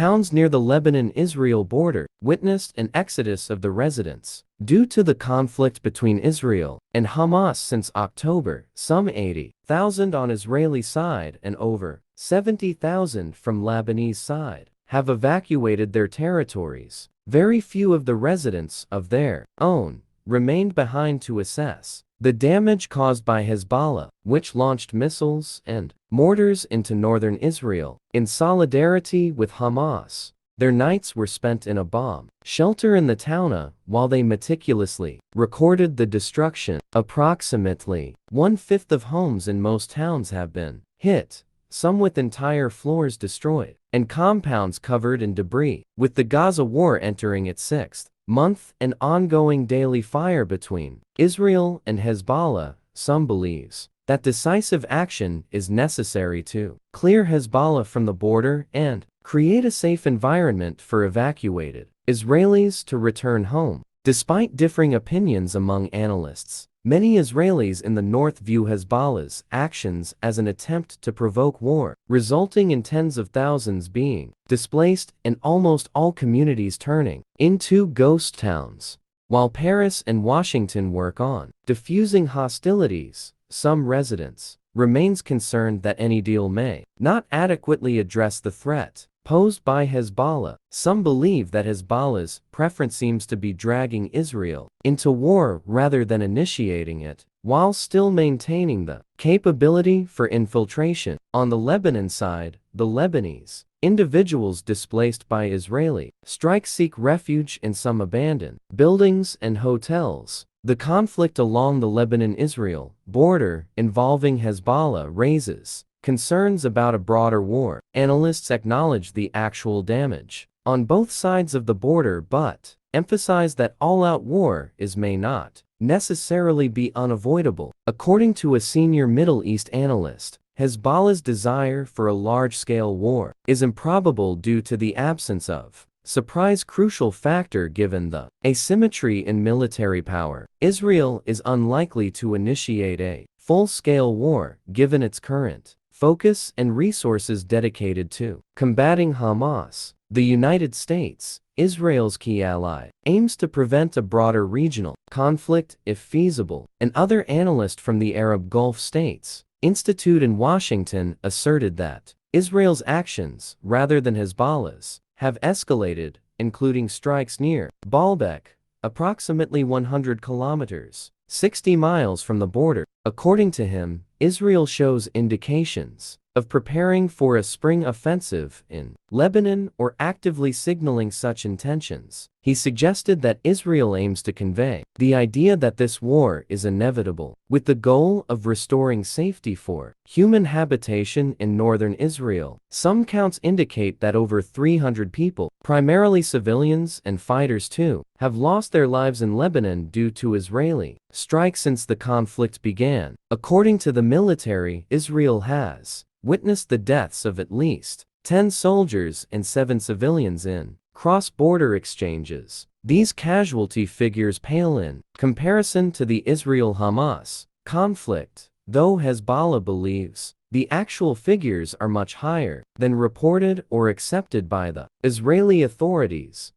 towns near the Lebanon-Israel border witnessed an exodus of the residents. Due to the conflict between Israel and Hamas since October, some 80,000 on Israeli side and over 70,000 from Lebanese side have evacuated their territories. Very few of the residents of their own remained behind to assess the damage caused by Hezbollah, which launched missiles and mortars into northern Israel. In solidarity with Hamas, their nights were spent in a bomb shelter in the town while they meticulously recorded the destruction. Approximately 1/5 of homes in most towns have been hit, some with entire floors destroyed, and compounds covered in debris. With the Gaza war entering its 6th month and ongoing daily fire between Israel and Hezbollah, some believes that decisive action is necessary to clear Hezbollah from the border and create a safe environment for evacuated Israelis to return home. Despite differing opinions among analysts, many Israelis in the north view Hezbollah's actions as an attempt to provoke war, resulting in tens of thousands being displaced and almost all communities turning into ghost towns. While Paris and Washington work on diffusing hostilities, some residents remains concerned that any deal may not adequately address the threat posed by Hezbollah. Some believe that Hezbollah's preference seems to be dragging Israel into war rather than initiating it, while still maintaining the capability for infiltration. On the Lebanon side, the Lebanese individuals displaced by Israeli strikes seek refuge in some abandoned buildings and hotels. The conflict along the Lebanon-Israel border involving Hezbollah raises concerns about a broader war. Analysts acknowledge the actual damage on both sides of the border but emphasize that all-out war may not necessarily be unavoidable. According to a senior Middle East analyst, Hezbollah's desire for a large-scale war is improbable due to the absence of surprise, crucial factor given the asymmetry in military power. Israel is unlikely to initiate a full-scale war given its current focus and resources dedicated to combating Hamas. The United States, Israel's key ally, aims to prevent a broader regional conflict if feasible. And other analysts from the Arab Gulf states Institute in Washington asserted that Israel's actions, rather than Hezbollah's, have escalated, including strikes near Baalbek, approximately 100 kilometers, 60 miles from the border. According to him, Israel shows indications of preparing for a spring offensive in Lebanon or actively signaling such intentions. He suggested that Israel aims to convey the idea that this war is inevitable, with the goal of restoring safety for human habitation in northern Israel. Some counts indicate that over 300 people, primarily civilians and fighters too, have lost their lives in Lebanon due to Israeli strikes since the conflict began. According to the military, Israel has witnessed the deaths of at least 10 soldiers and 7 civilians in cross-border exchanges. These casualty figures pale in comparison to the Israel-Hamas conflict, though Hezbollah believes the actual figures are much higher than reported or accepted by the Israeli authorities.